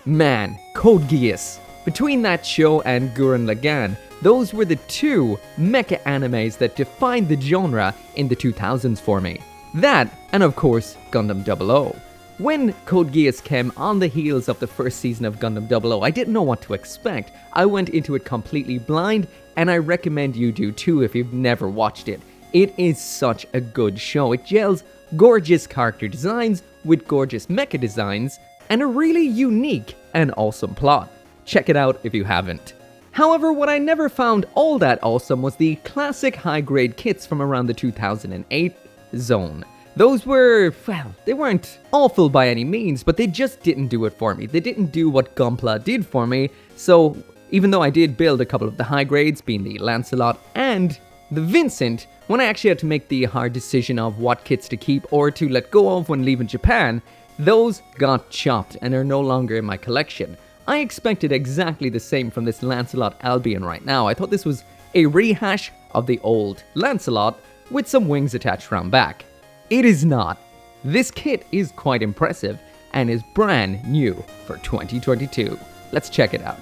Man, Code Geass. Between that show and Gurren Lagann, those were the two mecha animes that defined the genre in the 2000s for me. That, and of course, Gundam 00. When Code Geass came on the heels of the first season of Gundam 00, I didn't know what to expect. I went into it completely blind, and I recommend you do too if you've never watched it. It is such a good show. It gels gorgeous character designs with gorgeous mecha designs, and a really unique and awesome plot. Check it out if you haven't. However, what I never found all that awesome was the classic high-grade kits from around the 2008 zone. Those were, well, they weren't awful by any means, but they just didn't do it for me. They didn't do what gunpla did for me, so even though I did build a couple of the high grades, being the Lancelot and the Vincent, when I actually had to make the hard decision of what kits to keep or to let go of when leaving Japan, those got chopped and are no longer in my collection. I expected exactly the same from this Lancelot Albion right now. I thought this was a rehash of the old Lancelot with some wings attached around back. It is not. This kit is quite impressive and is brand new for 2022. Let's check it out.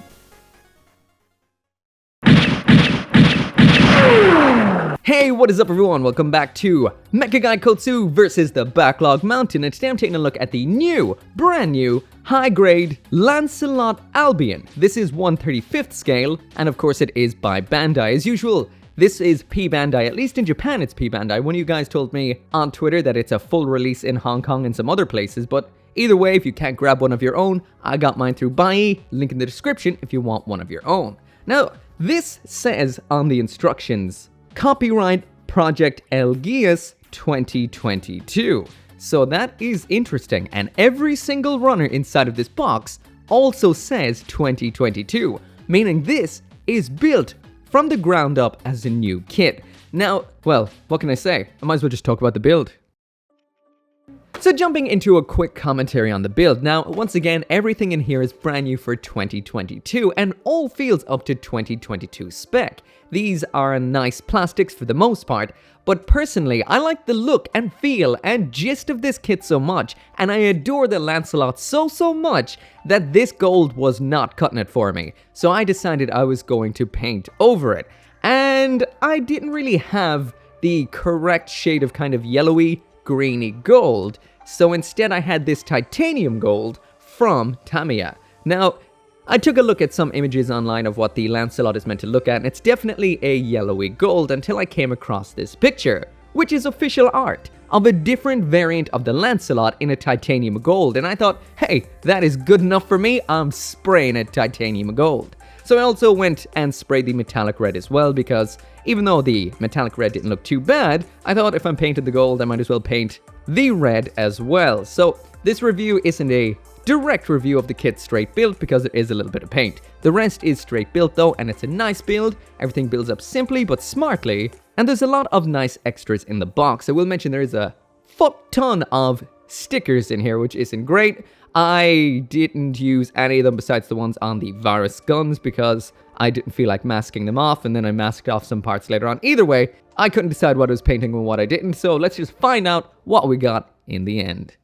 Hey, what is up everyone? Welcome back to Mecha Gaikotsu versus the Backlog Mountain, and today I'm taking a look at the new, brand new, high-grade Lancelot Albion. This is 1/35th scale, and of course it is by Bandai as usual. This is P Bandai, at least in Japan it's P Bandai. One of you guys told me on Twitter that it's a full release in Hong Kong and some other places, but either way, if you can't grab one of your own, I got mine through Bai, link in the description if you want one of your own. Now, this says on the instructions, Copyright Project L Geass 2022. So that is interesting, and every single runner inside of this box also says 2022, meaning this is built from the ground up as a new kit. Now, well, what can I say? I might as well just talk about the build. So jumping into a quick commentary on the build. Now, once again, everything in here is brand new for 2022 and all feels up to 2022 spec. These are nice plastics for the most part, but personally, I like the look and feel and gist of this kit so much, and I adore the Lancelot so much that this gold was not cutting it for me. So I decided I was going to paint over it. And I didn't really have the correct shade of kind of yellowy, greeny gold, so instead I had this titanium gold from Tamiya. Now, I took a look at some images online of what the Lancelot is meant to look at, and it's definitely a yellowy gold until I came across this picture, which is official art of a different variant of the Lancelot in a titanium gold, and I thought, hey, that is good enough for me, I'm spraying it titanium gold. So I also went and sprayed the metallic red as well, because even though the metallic red didn't look too bad, I thought if I'm painting the gold, I might as well paint the red as well. So this review isn't a direct review of the kit straight built because it is a little bit of paint. The rest is straight built though, and it's a nice build. Everything builds up simply but smartly, and there's a lot of nice extras in the box. I will mention there is a fuck ton of stickers in here, which isn't great. I didn't use any of them besides the ones on the Varus guns because I didn't feel like masking them off, and then I masked off some parts later on. Either way, I couldn't decide what I was painting and what I didn't, so let's just find out what we got in the end.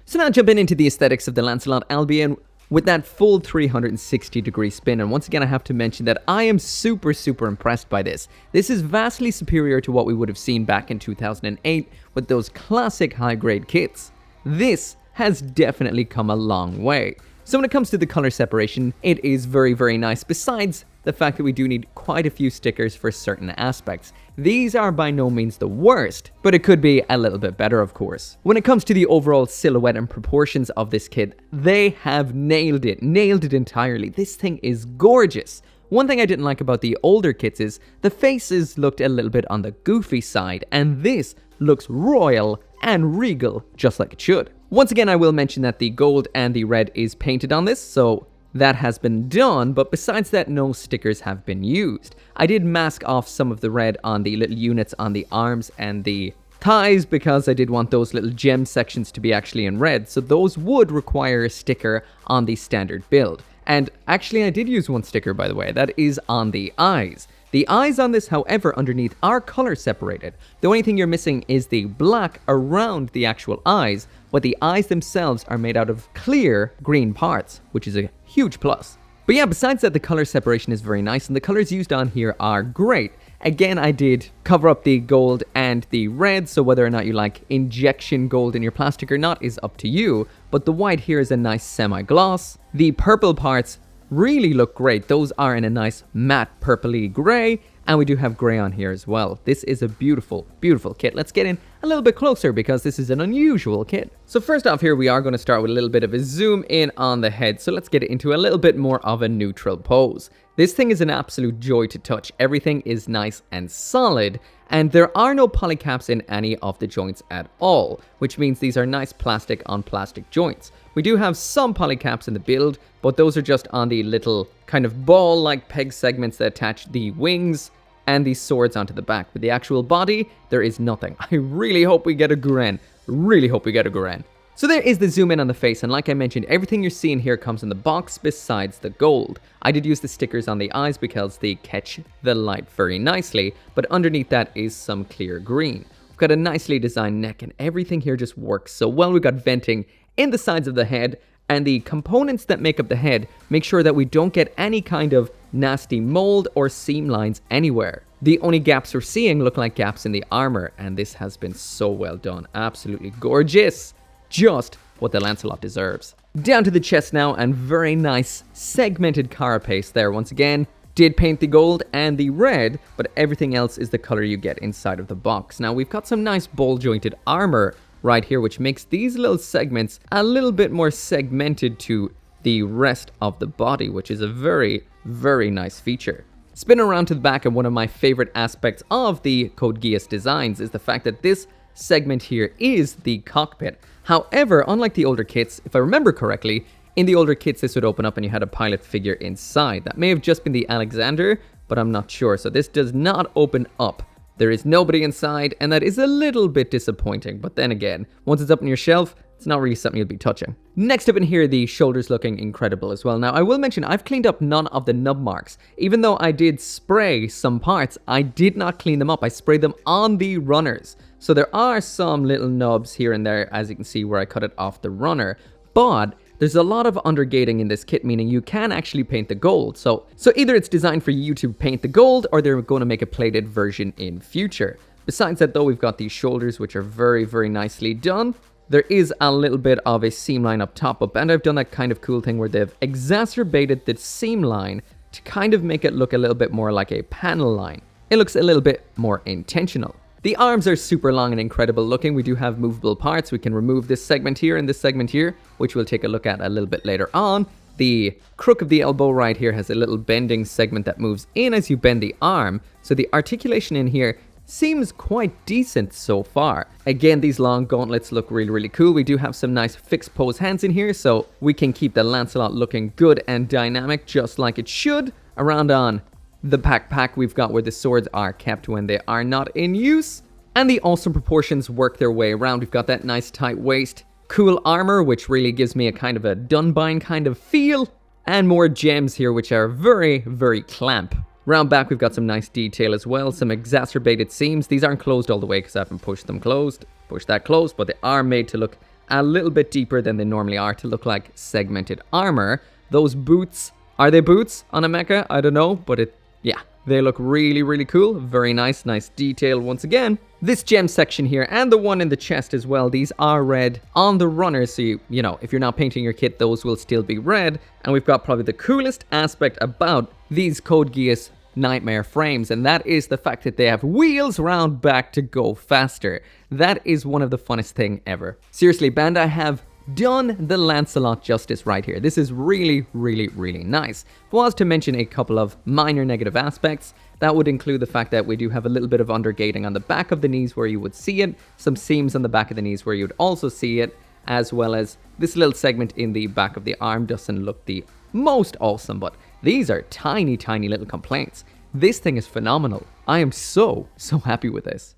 So now jumping into the aesthetics of the Lancelot Albion with that full 360-degree spin, and once again I have to mention that I am super impressed by this. This is vastly superior to what we would have seen back in 2008 with those classic high-grade kits. This has definitely come a long way. So when it comes to the color separation, it is very nice, besides the fact that we do need quite a few stickers for certain aspects. These are by no means the worst, but it could be a little bit better, of course. When it comes to the overall silhouette and proportions of this kit, they have nailed it entirely. This thing is gorgeous. One thing I didn't like about the older kits is the faces looked a little bit on the goofy side, and this looks royal and regal, just like it should. Once again, I will mention that the gold and the red is painted on this, so that has been done, but besides that, no stickers have been used. I did mask off some of the red on the little units on the arms and the thighs because I did want those little gem sections to be actually in red, so those would require a sticker on the standard build. And actually, I did use one sticker, by the way, that is on the eyes. The eyes on this, however, underneath are color separated. The only thing you're missing is the black around the actual eyes, but the eyes themselves are made out of clear green parts, which is a huge plus. But yeah, besides that, the color separation is very nice, and the colors used on here are great. Again, I did cover up the gold and the red, so whether or not you like injection gold in your plastic or not is up to you, but the white here is a nice semi-gloss. The purple parts really look great. Those are in a nice matte purpley gray, and we do have gray on here as well. This is a beautiful, beautiful kit. Let's get in a little bit closer because this is an unusual kit. So first off here, we are going to start with a little bit of a zoom in on the head. So let's get into a little bit more of a neutral pose. This thing is an absolute joy to touch. Everything is nice and solid, and there are no polycaps in any of the joints at all, which means these are nice plastic on plastic joints. We do have some polycaps in the build, but those are just on the little kind of ball-like peg segments that attach the wings and these swords onto the back. With the actual body, there is nothing. I really hope we get a Guren. Really hope we get a Guren. So there is the zoom in on the face, and like I mentioned, everything you're seeing here comes in the box besides the gold. I did use the stickers on the eyes because they catch the light very nicely, but underneath that is some clear green. We've got a nicely designed neck, and everything here just works so well. We've got venting in the sides of the head, and the components that make up the head make sure that we don't get any kind of nasty mold or seam lines anywhere. The only gaps we're seeing look like gaps in the armor, and this has been so well done. Absolutely gorgeous. Just what the Lancelot deserves. Down to the chest now, and very nice segmented carapace there. Once again, did paint the gold and the red, but everything else is the color you get inside of the box. Now we've got some nice ball jointed armor right here, which makes these little segments a little bit more segmented to the rest of the body, which is a very, very nice feature. Spin around to the back, and one of my favorite aspects of the Code Geass designs is the fact that this segment here is the cockpit. However, unlike the older kits, if I remember correctly, in the older kits this would open up and you had a pilot figure inside. That may have just been the Alexander, but I'm not sure. So this does not open up. There is nobody inside, and that is a little bit disappointing. But then again, once it's up on your shelf, it's not really something you'll be touching. Next up in here, the shoulders looking incredible as well. Now, I will mention I've cleaned up none of the nub marks. Even though I did spray some parts, I did not clean them up. I sprayed them on the runners. So there are some little nubs here and there, as you can see, where I cut it off the runner. But there's a lot of undergating in this kit, meaning you can actually paint the gold. So either it's designed for you to paint the gold, or they're going to make a plated version in future. Besides that though, we've got these shoulders, which are very, very nicely done. There is a little bit of a seam line up top, and I've done that kind of cool thing where they've exacerbated the seam line to kind of make it look a little bit more like a panel line. It looks a little bit more intentional. The arms are super long and incredible looking. We do have movable parts. We can remove this segment here and this segment here, which we'll take a look at a little bit later on. The crook of the elbow right here has a little bending segment that moves in as you bend the arm. So the articulation in here seems quite decent so far. Again, these long gauntlets look really, really cool. We do have some nice fixed pose hands in here, so we can keep the Lancelot looking good and dynamic just like it should. Around on the backpack we've got where the swords are kept when they are not in use. And the awesome proportions work their way around. We've got that nice tight waist, cool armor, which really gives me a kind of a Dunbine kind of feel. And more gems here, which are very, very clamp. Round back, we've got some nice detail as well. Some exacerbated seams. These aren't closed all the way because I haven't pushed them closed. Push that closed, but they are made to look a little bit deeper than they normally are to look like segmented armor. Those boots, are they boots on a mecha? I don't know, but yeah, they look really, really cool. Very nice, nice detail once again. This gem section here and the one in the chest as well, these are red on the runners. So, you know, if you're not painting your kit, those will still be red. And we've got probably the coolest aspect about these Code Geass Nightmare frames, and that is the fact that they have wheels round back to go faster. That is one of the funnest thing ever. Seriously, Bandai have done the Lancelot justice right here. This is really, really, really nice. If I was to mention a couple of minor negative aspects, that would include the fact that we do have a little bit of undergating on the back of the knees where you would see it, some seams on the back of the knees where you would also see it, as well as this little segment in the back of the arm doesn't look the most awesome, but these are tiny, tiny little complaints. This thing is phenomenal. I am so happy with this.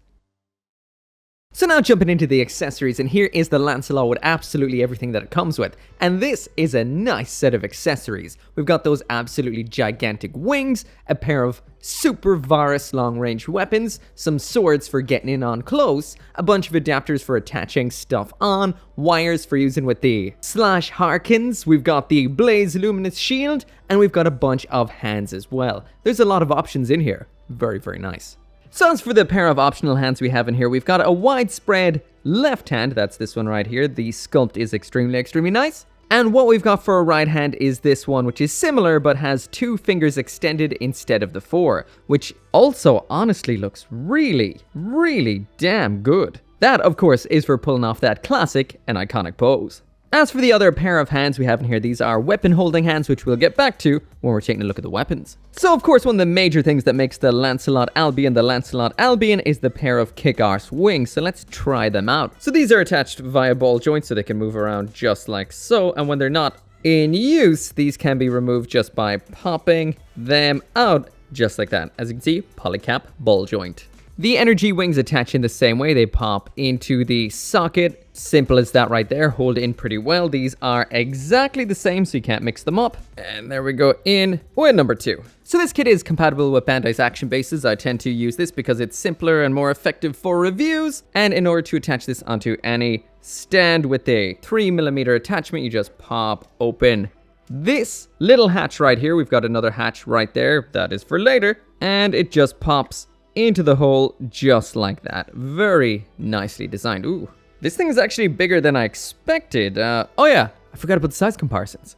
So now jumping into the accessories, and here is the Lancelot with absolutely everything that it comes with. And this is a nice set of accessories. We've got those absolutely gigantic wings, a pair of super Varus long-range weapons, some swords for getting in on close, a bunch of adapters for attaching stuff on, wires for using with the slash Harkins, we've got the Blaze Luminous Shield, and we've got a bunch of hands as well. There's a lot of options in here. Very, very nice. So as for the pair of optional hands we have in here, we've got a widespread left hand, that's this one right here. The sculpt is extremely nice. And what we've got for a right hand is this one, which is similar but has 2 fingers extended instead of the 4, which also honestly looks really damn good. That, of course, is for pulling off that classic and iconic pose. As for the other pair of hands we have in here, these are weapon holding hands, which we'll get back to when we're taking a look at the weapons. So of course, one of the major things that makes the Lancelot Albion is the pair of kick-arse wings, so let's try them out. So these are attached via ball joints so they can move around just like so, and when they're not in use, these can be removed just by popping them out just like that. As you can see, polycap ball joint. The energy wings attach in the same way. They pop into the socket. Simple as that right there. Hold in pretty well. These are exactly the same, so you can't mix them up. And there we go in with number 2. So this kit is compatible with Bandai's action bases. I tend to use this because it's simpler and more effective for reviews. And in order to attach this onto any stand with a 3mm attachment, you just pop open this little hatch right here. We've got another hatch right there. That is for later. And it just pops into the hole just like that. Very nicely designed. Ooh, this thing is actually bigger than I expected. Oh yeah, I forgot about the size comparisons.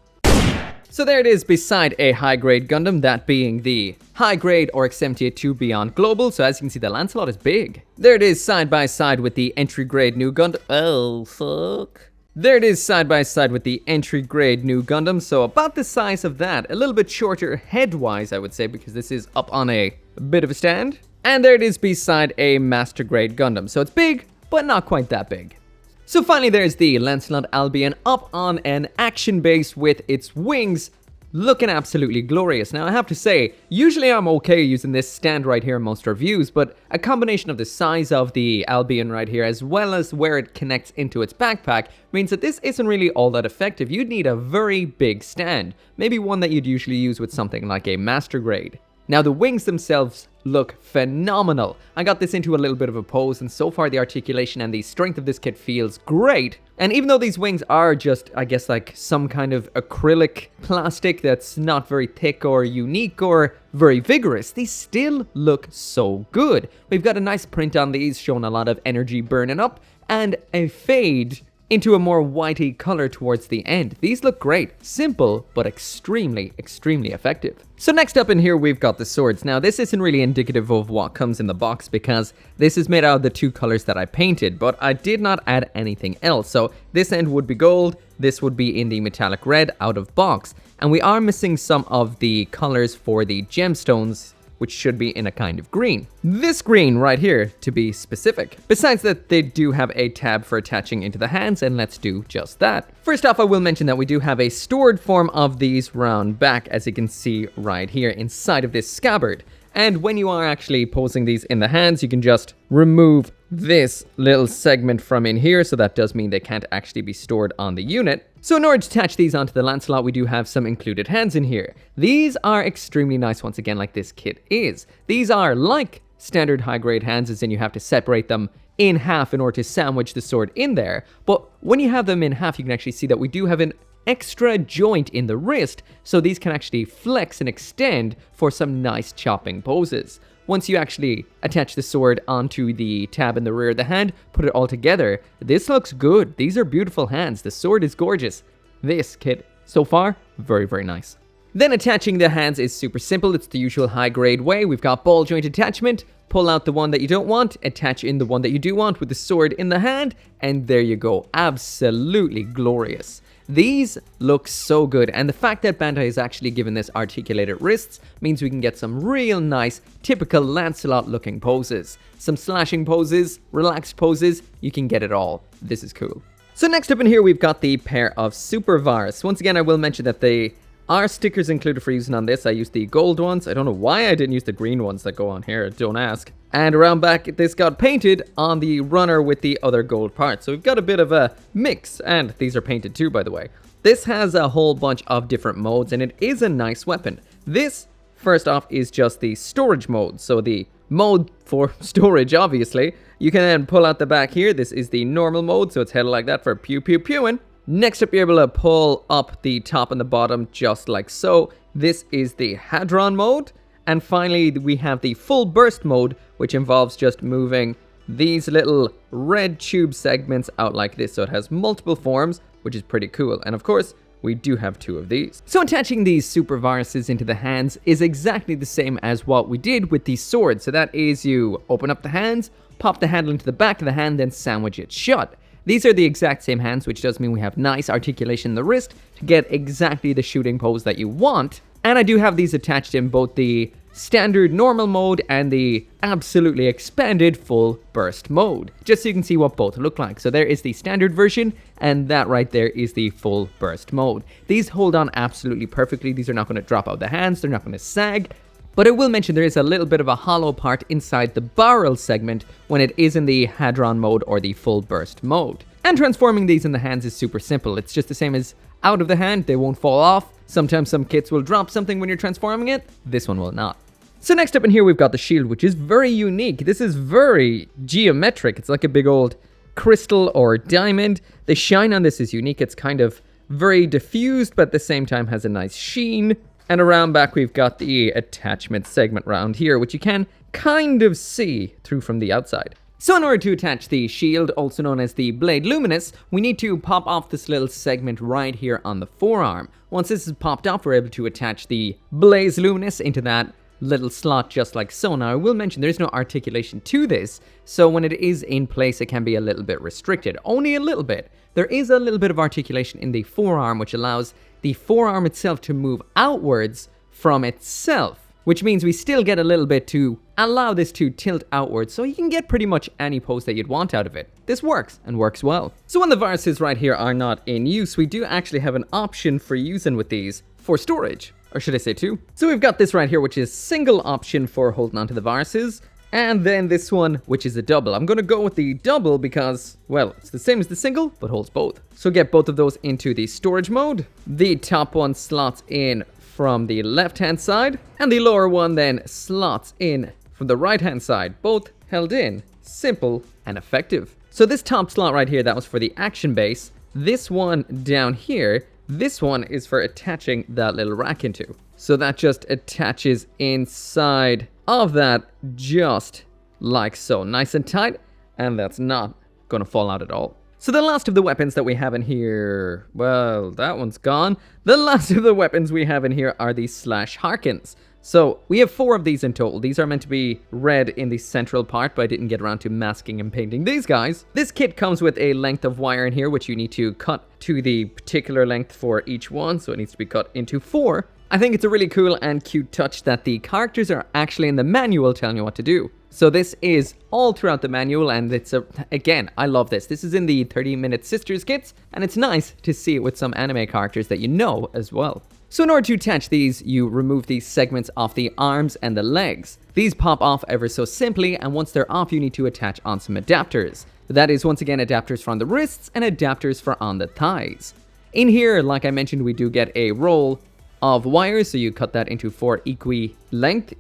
So there it is beside a high-grade Gundam, that being the high-grade RX 78-2 Beyond Global. So as you can see, the Lancelot is big. There it is side by side with the entry-grade new Gundam. Oh, fuck. There it is side by side with the entry-grade new Gundam. So about the size of that. A little bit shorter head-wise, I would say, because this is up on a bit of a stand. And there it is beside a Master Grade Gundam. So it's big, but not quite that big. So finally, there's the Lancelot Albion up on an action base with its wings looking absolutely glorious. Now, I have to say, usually I'm okay using this stand right here in most reviews, but a combination of the size of the Albion right here, as well as where it connects into its backpack, means that this isn't really all that effective. You'd need a very big stand, maybe one that you'd usually use with something like a Master Grade. Now, the wings themselves look phenomenal. I got this into a little bit of a pose, and so far the articulation and the strength of this kit feels great. And even though these wings are just, I guess, like some kind of acrylic plastic that's not very thick or unique or very vigorous, these still look so good. We've got a nice print on these showing a lot of energy burning up and a fade into a more whitey color towards the end. These look great. Simple, but extremely effective. So next up in here, we've got the swords. Now, this isn't really indicative of what comes in the box because this is made out of the 2 colors that I painted, but I did not add anything else. So this end would be gold, this would be in the metallic red out of box, and we are missing some of the colors for the gemstones, which should be in a kind of green. This green right here, to be specific. Besides that, they do have a tab for attaching into the hands, and let's do just that. First off, I will mention that we do have a stored form of these round back, as you can see right here inside of this scabbard. And when you are actually posing these in the hands, you can just remove this little segment from in here, so that does mean they can't actually be stored on the unit. So in order to attach these onto the Lancelot, we do have some included hands in here. These are extremely nice once again, like this kit is. These are like standard high-grade hands, as in you have to separate them in half in order to sandwich the sword in there. But when you have them in half, you can actually see that we do have an extra joint in the wrist, so these can actually flex and extend for some nice chopping poses. Once you actually attach the sword onto the tab in the rear of the hand, put it all together, this looks good. These are beautiful hands. The sword is gorgeous. This kit, so far, very nice. Then attaching the hands is super simple. It's the usual high-grade way. We've got ball joint attachment. Pull out the one that you don't want, attach in the one that you do want with the sword in the hand, and there you go. Absolutely glorious. These look so good, and the fact that Bandai has actually given this articulated wrists means we can get some real nice, typical Lancelot looking poses. Some slashing poses, relaxed poses, you can get it all. This is cool. So next up in here, we've got the pair of Super Varus. Once again, I will mention that they are stickers included for using on this. I used the gold ones. I don't know why I didn't use the green ones that go on here. Don't ask. And around back, this got painted on the runner with the other gold parts. So we've got a bit of a mix. And these are painted too, by the way. This has a whole bunch of different modes, and it is a nice weapon. This, first off, is just the storage mode. So the mode for storage, obviously. You can then pull out the back here. This is the normal mode, so it's headed like that for pew pew pewing. Next up, you're able to pull up the top and the bottom just like so. This is the Hadron mode. And finally, we have the full burst mode, which involves just moving these little red tube segments out like this. So it has multiple forms, which is pretty cool. And of course, we do have 2 of these. So attaching these super viruses into the hands is exactly the same as what we did with the sword. So that is, you open up the hands, pop the handle into the back of the hand, then sandwich it shut. These are the exact same hands, which does mean we have nice articulation in the wrist to get exactly the shooting pose that you want. And I do have these attached in both the standard normal mode and the absolutely expanded full burst mode, just so you can see what both look like. So there is the standard version, and that right there is the full burst mode. These hold on absolutely perfectly. These are not going to drop out the hands. They're not going to sag. But I will mention there is a little bit of a hollow part inside the barrel segment when it is in the Hadron mode or the full burst mode. And transforming these in the hands is super simple. It's just the same as out of the hand. They won't fall off. Sometimes some kits will drop something when you're transforming it. This one will not. So next up in here, we've got the shield, which is very unique. This is very geometric. It's like a big old crystal or diamond. The shine on this is unique. It's kind of very diffused, but at the same time has a nice sheen. And around back, we've got the attachment segment round here, which you can kind of see through from the outside. So in order to attach the shield, also known as the Blade Luminous, we need to pop off this little segment right here on the forearm. Once this is popped off, we're able to attach the Blaze Luminous into that little slot just like so. Now, I will mention there's no articulation to this, so when it is in place, it can be a little bit restricted. Only a little bit. There is a little bit of articulation in the forearm, which allows the forearm itself to move outwards from itself, which means we still get a little bit to allow this to tilt outwards, so you can get pretty much any pose that you'd want out of it. This works, and works well. So when the viruses right here are not in use, we do actually have an option for using with these for storage. Or should I say 2? So we've got this right here, which is single option for holding onto the viruses. And then this one, which is a double. I'm going to go with the double because, well, it's the same as the single, but holds both. So get both of those into the storage mode. The top one slots in from the left-hand side, and the lower one then slots in from the right-hand side. Both held in. Simple and effective. So this top slot right here, that was for the action base. This one down here, this one is for attaching that little rack into. So that just attaches inside of that just like so. Nice and tight, and that's not going to fall out at all. So the last of the weapons that we have in here, well, that one's gone. The last of the weapons we have in here are the Slash Harkins. So we have 4 of these in total. These are meant to be red in the central part, but I didn't get around to masking and painting these guys. This kit comes with a length of wire in here, which you need to cut to the particular length for each one. So it needs to be cut into 4. I think it's a really cool and cute touch that the characters are actually in the manual telling you what to do. So this is all throughout the manual, and it's again, I love this. This is in the 30-minute Sisters kits, and it's nice to see it with some anime characters that you know as well. So in order to attach these, you remove these segments off the arms and the legs. These pop off ever so simply, and once they're off, you need to attach on some adapters. That is, once again, adapters for on the wrists and adapters for on the thighs. In here, like I mentioned, we do get a roll of wires, so you cut that into 4 equi-length,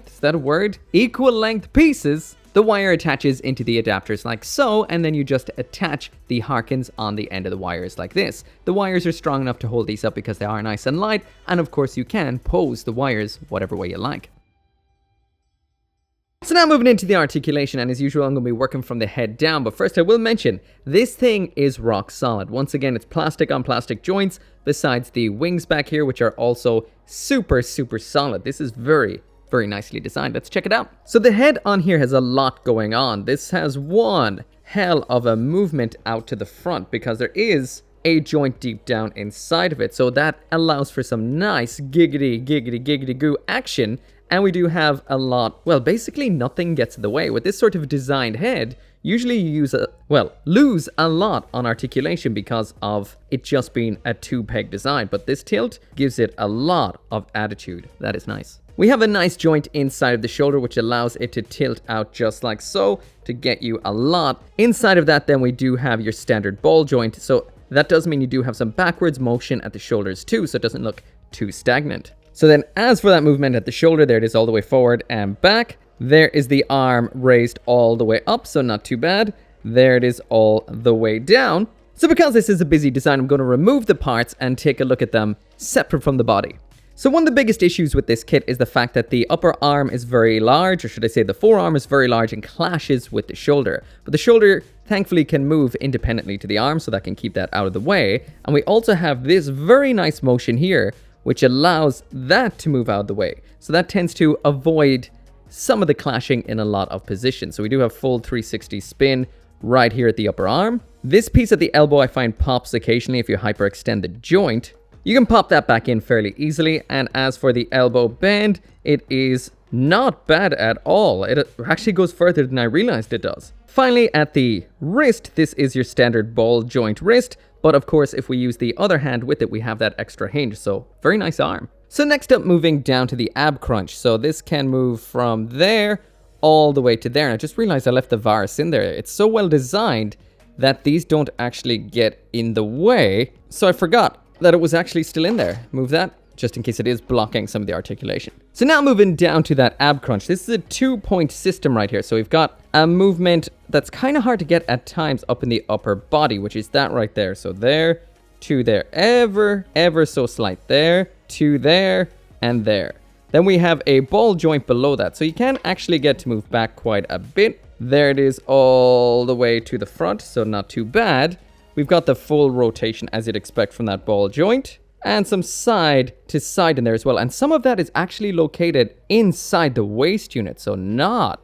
is that a word? Equal length pieces. The wire attaches into the adapters like so, and then you just attach the Harkins on the end of the wires like this. The wires are strong enough to hold these up because they are nice and light, and of course you can pose the wires whatever way you like. So now moving into the articulation, and as usual I'm going to be working from the head down, but first I will mention, this thing is rock solid. Once again, it's plastic on plastic joints, besides the wings back here, which are also super solid. This is very nicely designed. Let's check it out. So the head on here has a lot going on. This has one hell of a movement out to the front because there is a joint deep down inside of it. So that allows for some nice giggity goo action. And we do have a lot, well, basically nothing gets in the way. With this sort of designed head, usually you lose a lot on articulation because of it just being a 2-peg design. But this tilt gives it a lot of attitude. That is nice. We have a nice joint inside of the shoulder, which allows it to tilt out just like so to get you a lot. Inside of that, then we do have your standard ball joint. So that does mean you do have some backwards motion at the shoulders too, so it doesn't look too stagnant. So then as for that movement at the shoulder, there it is all the way forward and back. There is the arm raised all the way up, so not too bad. There it is all the way down. So because this is a busy design, I'm going to remove the parts and take a look at them separate from the body. So one of the biggest issues with this kit is the fact that the upper arm is very large, or should I say the forearm is very large and clashes with the shoulder. But the shoulder thankfully can move independently to the arm, so that can keep that out of the way. And we also have this very nice motion here, which allows that to move out of the way. So that tends to avoid some of the clashing in a lot of positions. So we do have full 360 spin right here at the upper arm. This piece at the elbow I find pops occasionally if you hyperextend the joint. You can pop that back in fairly easily. And as for the elbow bend, it is not bad at all. It actually goes further than I realized it does. Finally, at the wrist, this is your standard ball joint wrist. But of course, if we use the other hand with it, we have that extra hinge. So very nice arm. So next up, moving down to the ab crunch. So this can move from there all the way to there. And I just realized I left the virus in there. It's so well designed that these don't actually get in the way. So I forgot that it was actually still in there. Move that, just in case it is blocking some of the articulation. So now moving down to that ab crunch. This is a 2-point system right here. So we've got a movement that's kind of hard to get at times up in the upper body, which is that right there. So there, to there, ever so slight there, to there, and there. Then we have a ball joint below that. So you can actually get to move back quite a bit. There it is all the way to the front, so not too bad. We've got the full rotation as you'd expect from that ball joint. And some side to side in there as well. And some of that is actually located inside the waist unit. So not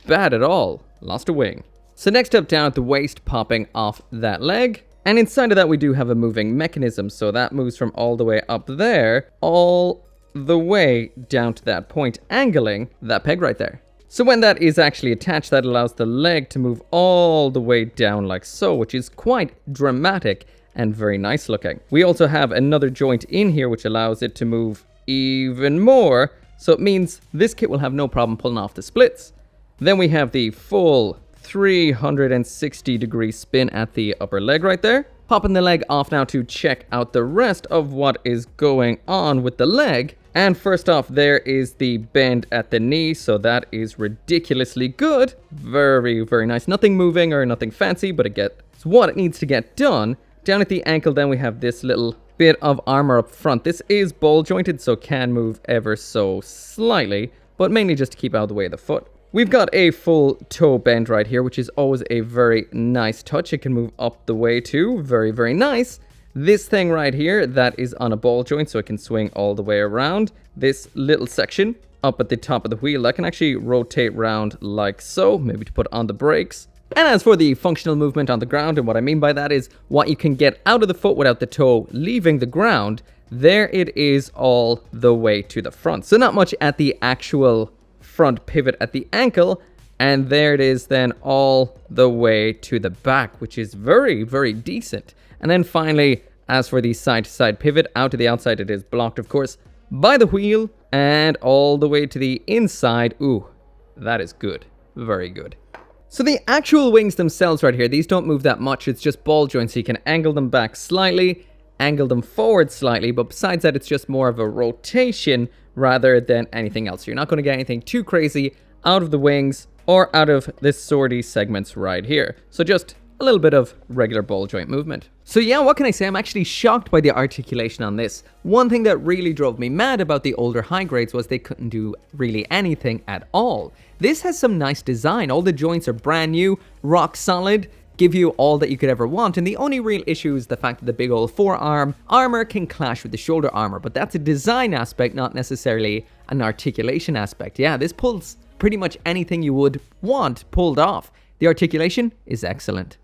bad at all. Lost a wing. So next up, down at the waist, popping off that leg. And inside of that, we do have a moving mechanism. So that moves from all the way up there, all the way down to that point, angling that peg right there. So when that is actually attached, that allows the leg to move all the way down like so, which is quite dramatic and very nice looking. We also have another joint in here, which allows it to move even more. So it means this kit will have no problem pulling off the splits. Then we have the full 360-degree spin at the upper leg right there. Popping the leg off now to check out the rest of what is going on with the leg. And first off, there is the bend at the knee. So that is ridiculously good. Very, very nice. Nothing moving or nothing fancy, but it gets what it needs to get done. Down at the ankle, then we have this little bit of armor up front. This is ball jointed, so can move ever so slightly, but mainly just to keep out of the way of the foot. We've got a full toe bend right here, which is always a very nice touch. It can move up the way too. Very, very nice. This thing right here, that is on a ball joint, so it can swing all the way around. This little section up at the top of the wheel, that can actually rotate round like so, maybe to put on the brakes. And as for the functional movement on the ground, and what I mean by that is what you can get out of the foot without the toe leaving the ground, there it is all the way to the front. So not much at the actual front pivot at the ankle, and there it is then all the way to the back, which is very, very decent. And then finally, as for the side-to-side pivot, out to the outside, it is blocked, of course, by the wheel, and all the way to the inside. Ooh, that is good. Very good. So the actual wings themselves right here, these don't move that much. It's just ball joints, so you can angle them back slightly, angle them forward slightly, but besides that, it's just more of a rotation rather than anything else. You're not going to get anything too crazy out of the wings or out of the sortie segments right here. So just a little bit of regular ball joint movement. So yeah, what can I say? I'm actually shocked by the articulation on this. One thing that really drove me mad about the older high grades was they couldn't do really anything at all. This has some nice design. All the joints are brand new, rock solid, give you all that you could ever want. And the only real issue is the fact that the big old forearm armor can clash with the shoulder armor. But that's a design aspect, not necessarily an articulation aspect. Yeah, this pulls pretty much anything you would want pulled off. The articulation is excellent.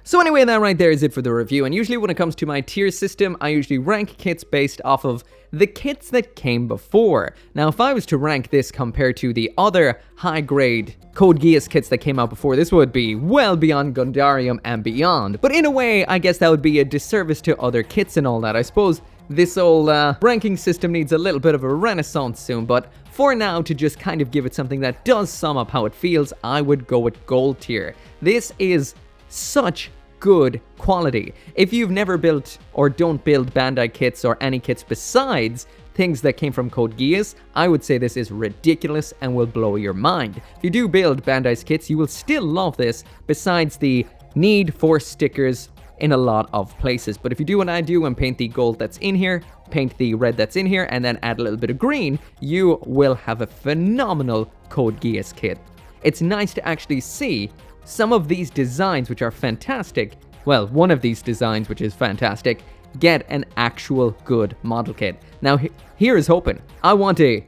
So anyway, that right there is it for the review, and usually when it comes to my tier system, I usually rank kits based off of the kits that came before. Now, if I was to rank this compared to the other high-grade Code Geass kits that came out before, this would be well beyond Gundarium and beyond. But in a way, I guess that would be a disservice to other kits and all that. I suppose this old ranking system needs a little bit of a renaissance soon, but for now, to just kind of give it something that does sum up how it feels, I would go with gold tier. This is such good quality. If you've never built or don't build Bandai kits or any kits besides things that came from Code Geass, I would say this is ridiculous and will blow your mind. If you do build Bandai's kits, you will still love this, besides the need for stickers in a lot of places. But if you do what I do and paint the gold that's in here, paint the red that's in here, and then add a little bit of green, you will have a phenomenal Code Geass kit. It's nice to actually see some of these designs, which are fantastic, well, one of these designs, which is fantastic, get an actual good model kit. Now, here is hoping. I want a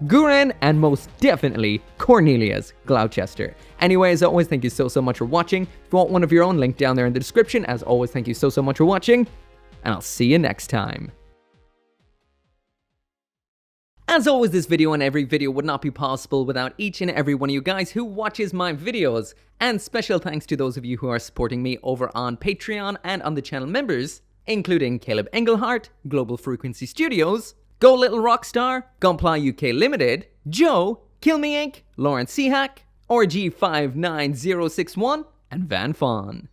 Guren and most definitely Cornelia's Gloucester. Anyway, as always, thank you so much for watching. If you want one of your own, link down there in the description. As always, thank you so much for watching, and I'll see you next time. As always, this video and every video would not be possible without each and every one of you guys who watches my videos. And special thanks to those of you who are supporting me over on Patreon and on the channel members, including Caleb Engelhart, Global Frequency Studios, Go Little Rockstar, Gunpla UK Limited, Joe, Kill Me Inc., Lawrence Seahack, RG59061, and Van Fawn.